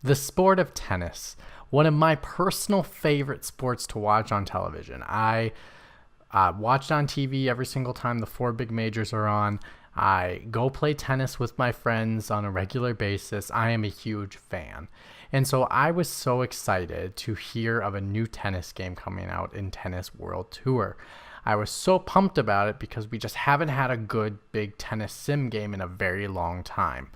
The sport of tennis, one of my personal favorite sports to watch on television. I watch on TV every single time the four big majors are on. I go play tennis with my friends on a regular basis. I am a huge fan. And so I was so excited to hear of a new tennis game coming out in Tennis World Tour. I was so pumped about it because we just haven't had a good big tennis sim game in a very long time.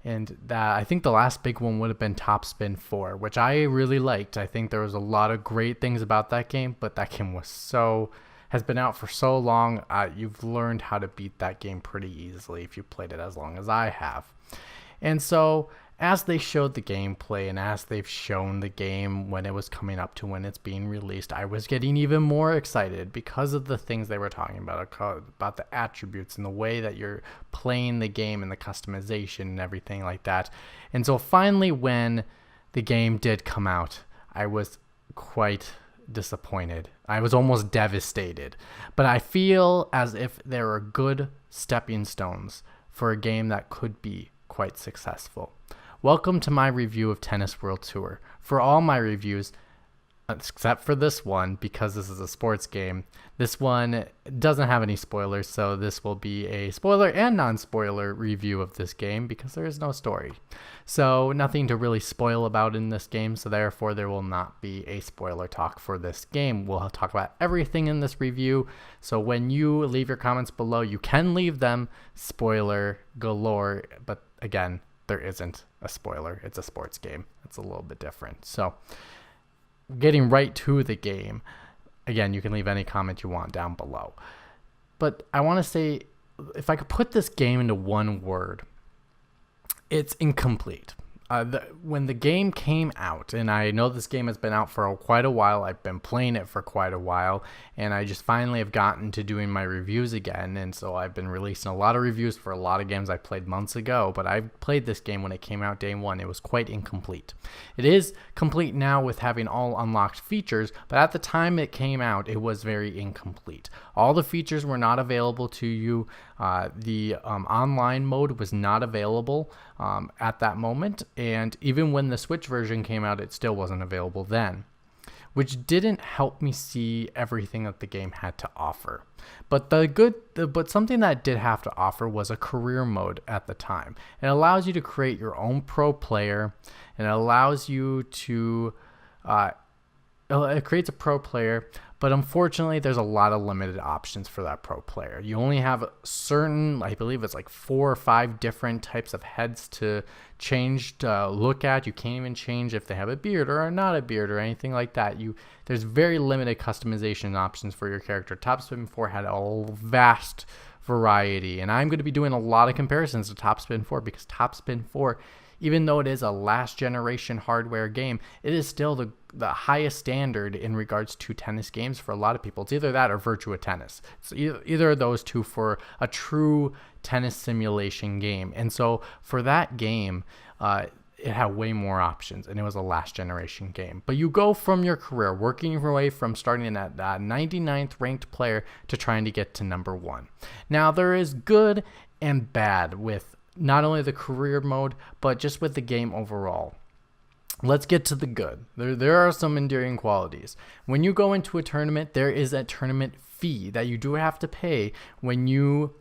And I think the last big one would have been Top Spin 4, which I really liked. I think there was a lot of great things about that game, but that game has been out for so long. You've learned how to beat that game pretty easily if you played it as long as I have. And so as they showed the gameplay and as they've shown the game when it was coming up to when it's being released, I was getting even more excited because of the things they were talking about the attributes and the way that you're playing the game and the customization and everything like that. And so finally, when the game did come out, I was quite disappointed. I was almost devastated. But I feel as if there are good stepping stones for a game that could be quite successful. Welcome to my review of Tennis World Tour. For all my reviews, except for this one, because this is a sports game, this one doesn't have any spoilers, so this will be a spoiler and non-spoiler review of this game because there is no story. So nothing to really spoil about in this game, so therefore there will not be a spoiler talk for this game. We'll talk about everything in this review, so when you leave your comments below, you can leave them spoiler galore, but again, there isn't a spoiler. It's a sports game. It's a little bit different. So getting right to the game, again, you can leave any comment you want down below. But I want to say, if I could put this game into one word, it's incomplete. When the game came out, and I know this game has been out for quite a while, I've been playing it for quite a while, and I just finally have gotten to doing my reviews again, and so I've been releasing a lot of reviews for a lot of games I played months ago, but I played this game when it came out day one. It was quite incomplete. It is complete now with having all unlocked features, but at the time it came out, it was very incomplete. All the features were not available to you. The online mode was not available at that moment, and even when the Switch version came out, it still wasn't available then, which didn't help me see everything that the game had to offer. But but something that it did have to offer was a career mode at the time. It allows you to create your own pro player, and it allows you to it creates a pro player, but unfortunately there's a lot of limited options for that pro player. You only have certain, I believe it's like 4 or 5 different types of heads to change to look at. You can't even change if they have a beard or are not a beard or anything like that. There's very limited customization options for your character. Top Spin 4 had a vast variety, and I'm going to be doing a lot of comparisons to Top Spin 4 because Top Spin 4, even though it is a last generation hardware game, it is still the highest standard in regards to tennis games for a lot of people. It's either that or Virtua Tennis. It's either of those two for a true tennis simulation game. And so for that game, it had way more options, and it was a last generation game. But you go from your career, working your way from starting at that 99th ranked player to trying to get to number 1. Now, there is good and bad with not only the career mode, but just with the game overall. Let's get to the good. There are some endearing qualities. When you go into a tournament, there is a tournament fee that you do have to pay when you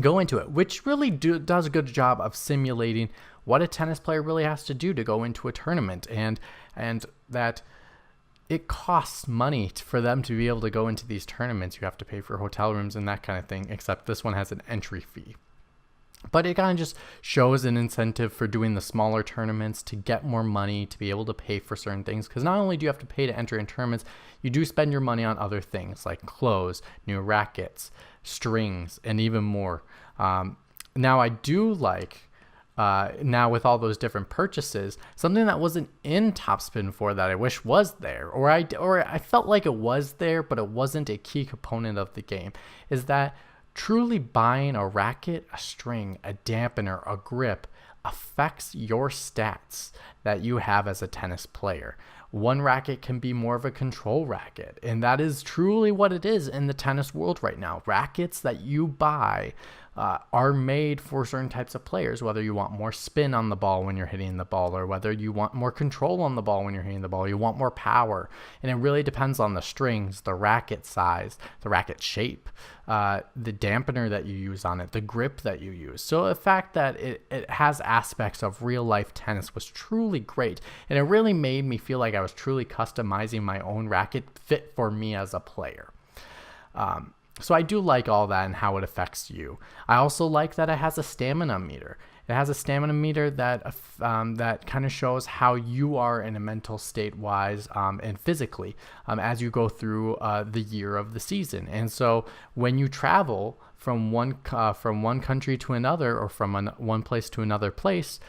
go into it, which really does a good job of simulating what a tennis player really has to do to go into a tournament, and that it costs money for them to be able to go into these tournaments. You have to pay for hotel rooms and that kind of thing, except this one has an entry fee. But it kind of just shows an incentive for doing the smaller tournaments to get more money, to be able to pay for certain things. Because not only do you have to pay to enter in tournaments, you do spend your money on other things like clothes, new rackets, strings, and even more. Now, I do like, now with all those different purchases, something that wasn't in Top Spin 4 that I wish was there, or I felt like it was there, but it wasn't a key component of the game, is that truly buying a racket, a string, a dampener, a grip affects your stats that you have as a tennis player. One racket can be more of a control racket, and that is truly what it is in the tennis world right now. Rackets that you buy are made for certain types of players, whether you want more spin on the ball when you're hitting the ball, or whether you want more control on the ball when you're hitting the ball, you want more power. And it really depends on the strings, the racket size, the racket shape, the dampener that you use on it, the grip that you use. So the fact that it has aspects of real life tennis was truly great. And it really made me feel like I was truly customizing my own racket fit for me as a player. So I do like all that and how it affects you. I also like that it has a stamina meter. It has a stamina meter that that kind of shows how you are in a mental state wise and physically as you go through the year of the season. And so when you travel from one country to another, or from one place to another place,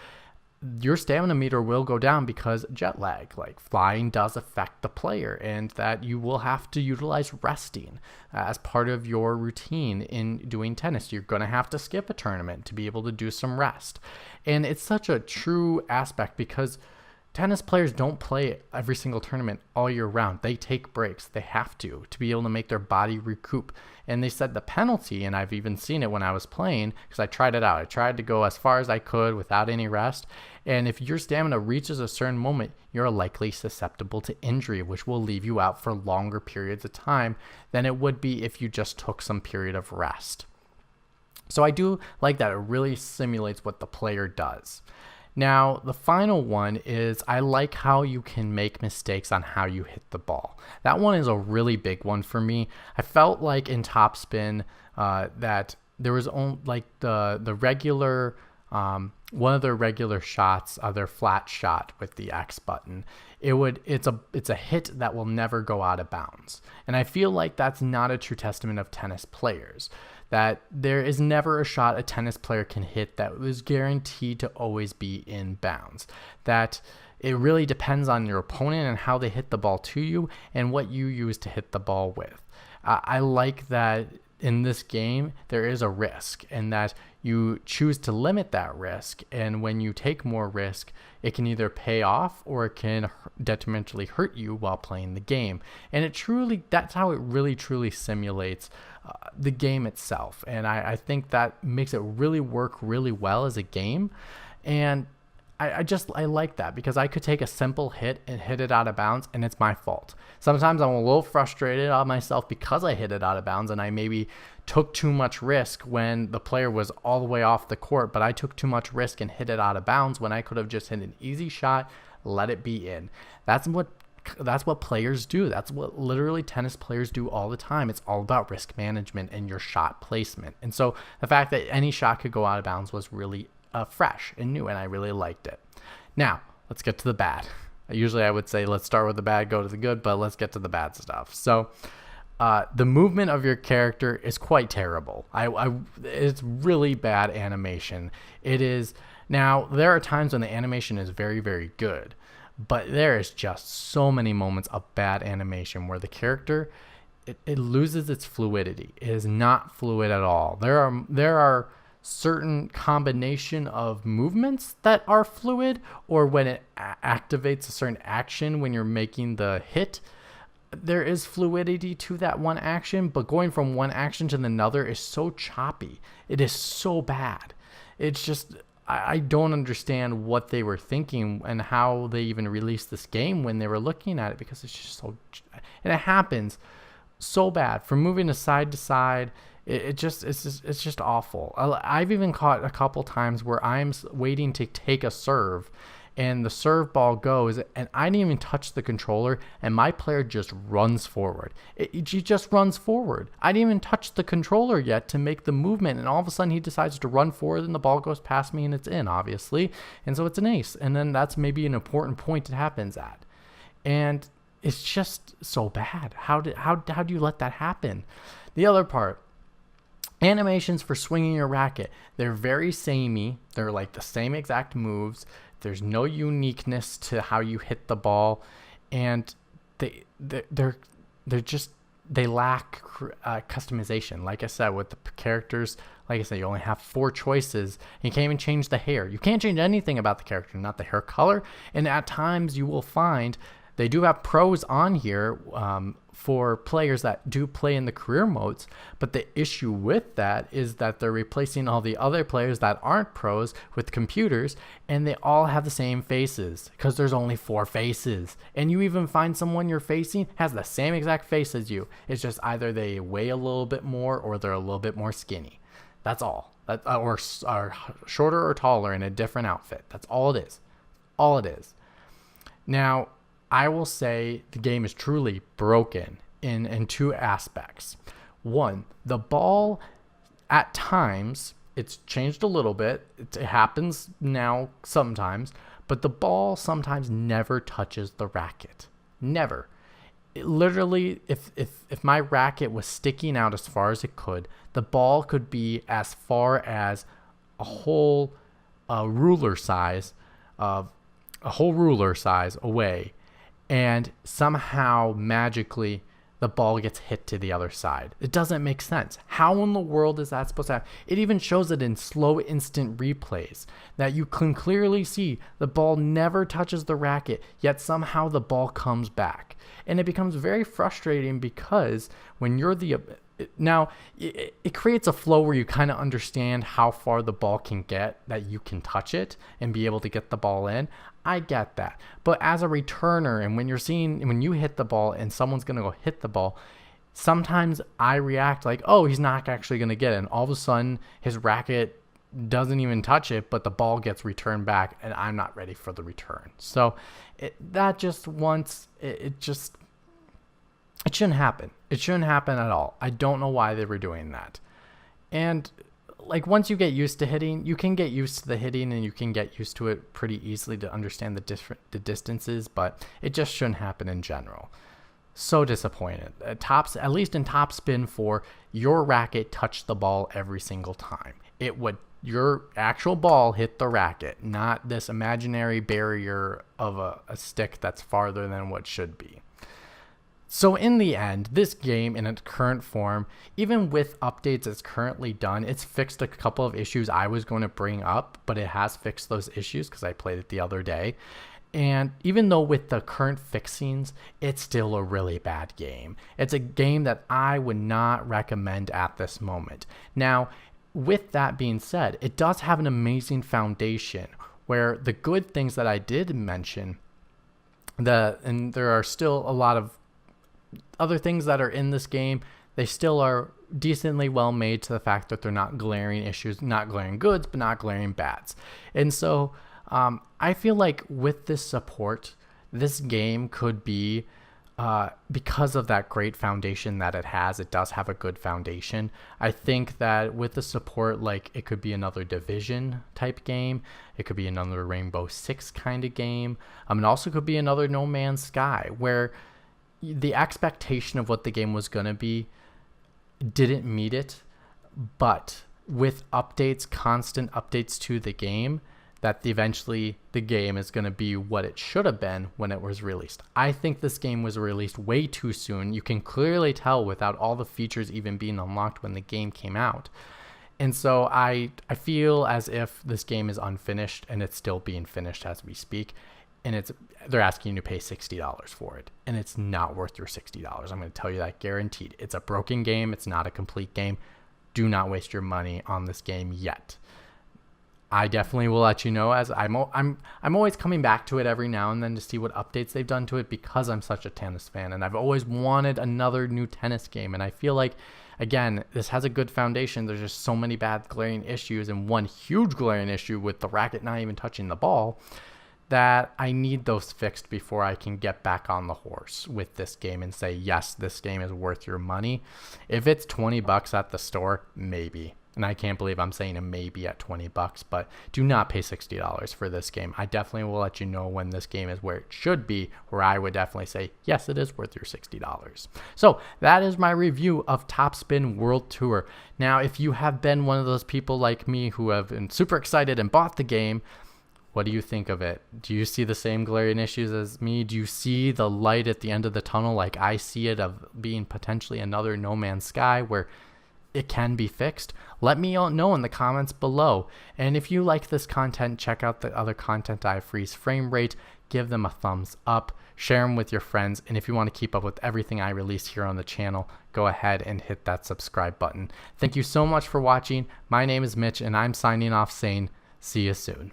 your stamina meter will go down because jet lag, like flying, does affect the player, and that you will have to utilize resting as part of your routine in doing tennis. You're going to have to skip a tournament to be able to do some rest. And it's such a true aspect because tennis players don't play every single tournament all year round. They take breaks. They have to be able to make their body recoup. And they said the penalty, and I've even seen it when I was playing, because I tried it out. I tried to go as far as I could without any rest. And if your stamina reaches a certain moment, you're likely susceptible to injury, which will leave you out for longer periods of time than it would be if you just took some period of rest. So I do like that. It really simulates what the player does. Now, the final one is I like how you can make mistakes on how you hit the ball. That one is a really big one for me. I felt like in topspin that there was only like the regular one of their regular shots, their flat shot with the X button. It's a hit that will never go out of bounds. And I feel like that's not a true testament of tennis players. That there is never a shot a tennis player can hit that is guaranteed to always be in bounds. That it really depends on your opponent and how they hit the ball to you and what you use to hit the ball with. I like that in this game there is a risk, and that you choose to limit that risk. And when you take more risk, it can either pay off or it can detrimentally hurt you while playing the game. And that's how it really truly simulates the game itself. And I think that makes it really work really well as a game. And I like that because I could take a simple hit and hit it out of bounds, and it's my fault. Sometimes I'm a little frustrated on myself because I hit it out of bounds and I maybe took too much risk when the player was all the way off the court, but I took too much risk and hit it out of bounds when I could have just hit an easy shot, let it be in. That's what players do. That's what literally tennis players do all the time. It's all about risk management and your shot placement. And so the fact that any shot could go out of bounds was really fresh and new, and I really liked it. Now, let's get to the bad. Usually I would say let's start with the bad, go to the good, but let's get to the bad stuff. So the movement of your character is quite terrible. It's really bad animation. It is. Now, there are times when the animation is very, very good, but there is just so many moments of bad animation where the character, it loses its fluidity. It is not fluid at all. There are certain combination of movements that are fluid, or when it activates a certain action when you're making the hit, there is fluidity to that one action, but going from one action to another is so choppy. It is so bad. It's just, I don't understand what they were thinking and how they even released this game when they were looking at it, because it's just so, and it happens so bad from moving to side. It's just awful. I've even caught a couple times where I'm waiting to take a serve, and the serve ball goes, and I didn't even touch the controller, and my player just runs forward. He just runs forward. I didn't even touch the controller yet to make the movement, and all of a sudden he decides to run forward, and the ball goes past me, and it's in, obviously. And so it's an ace. And then that's maybe an important point it happens at. And it's just so bad. How do you let that happen? The other part, animations for swinging your racket, they're very samey. They're like the same exact moves. There's no uniqueness to how you hit the ball, and they lack customization. Like I said, with the characters, like I said, you only have 4 choices. And you can't even change the hair. You can't change anything about the character, not the hair color. And at times you will find they do have pros on here for players that do play in the career modes. But the issue with that is that they're replacing all the other players that aren't pros with computers, and they all have the same faces because there's only 4 faces. And you even find someone you're facing has the same exact face as you. It's just either they weigh a little bit more or they're a little bit more skinny. That's all. Or are shorter or taller in a different outfit. That's all it is. All it is. Now, I will say the game is truly broken in 2 aspects. One, the ball, at times, it's changed a little bit. It happens now sometimes, but the ball sometimes never touches the racket. Never. Literally, if my racket was sticking out as far as it could, the ball could be as far as a whole ruler size away, and somehow magically the ball gets hit to the other side. It doesn't make sense. How in the world is that supposed to happen? It even shows it in slow instant replays that you can clearly see the ball never touches the racket, yet somehow the ball comes back. And it becomes very frustrating because when you're it creates a flow where you kind of understand how far the ball can get, that you can touch it and be able to get the ball in. I get that. But as a returner, and when you hit the ball and someone's going to go hit the ball, sometimes I react like, oh, he's not actually going to get it. And all of a sudden his racket doesn't even touch it, but the ball gets returned back and I'm not ready for the return. So it shouldn't happen. It shouldn't happen at all. I don't know why they were doing that. And like, once you get used to hitting, you can get used to the hitting and you can get used to it pretty easily to understand the distances, but it just shouldn't happen in general. So disappointed. At least in Top Spin 4, your racket touched the ball every single time. Your actual ball hit the racket, not this imaginary barrier of a stick that's farther than what should be. So in the end, this game in its current form, even with updates it's currently done, it's fixed a couple of issues I was going to bring up, but it has fixed those issues because I played it the other day. And even though with the current fixings, it's still a really bad game. It's a game that I would not recommend at this moment. Now, with that being said, it does have an amazing foundation where the good things that I did mention, and there are still a lot of other things that are in this game, they still are decently well made to the fact that they're not glaring issues, not glaring goods, but not glaring bads. And so I feel like with this support, this game could be, because of that great foundation that it has, it does have a good foundation. I think that with the support, like, it could be another Division type game. It could be another Rainbow Six kind of game. It also could be another No Man's Sky, where the expectation of what the game was going to be didn't meet it, but with updates, constant updates to the game, that eventually the game is going to be what it should have been when it was released. I think this game was released way too soon. You can clearly tell without all the features even being unlocked when the game came out. And so I feel as if this game is unfinished, and it's still being finished as we speak. And they're asking you to pay $60 for it, and it's not worth your $60. I'm going to tell you that guaranteed. It's a broken game. It's not a complete game. Do not waste your money on this game yet. I definitely will let you know, as I'm always coming back to it every now and then to see what updates they've done to it, because I'm such a tennis fan and I've always wanted another new tennis game. And I feel like, again, this has a good foundation. There's just so many bad glaring issues, and one huge glaring issue with the racket not even touching the ball, that I need those fixed before I can get back on the horse with this game and say, yes, this game is worth your money. If it's $20 at the store, maybe. And I can't believe I'm saying a maybe at $20, but do not pay $60 for this game. I definitely will let you know when this game is where it should be, where I would definitely say, yes, it is worth your $60. So that is my review of Top Spin World Tour. Now, if you have been one of those people like me who have been super excited and bought the game, what do you think of it? Do you see the same glaring issues as me? Do you see the light at the end of the tunnel like I see it, of being potentially another No Man's Sky, where it can be fixed, let me know in the comments below. And if you like this content, check out the other content I have. Freeze frame rate, give them a thumbs up, share them with your friends, and if you want to keep up with everything I release here on the channel, go ahead and hit that subscribe button. Thank you so much for watching. My name is Mitch, and I'm signing off saying, see you soon.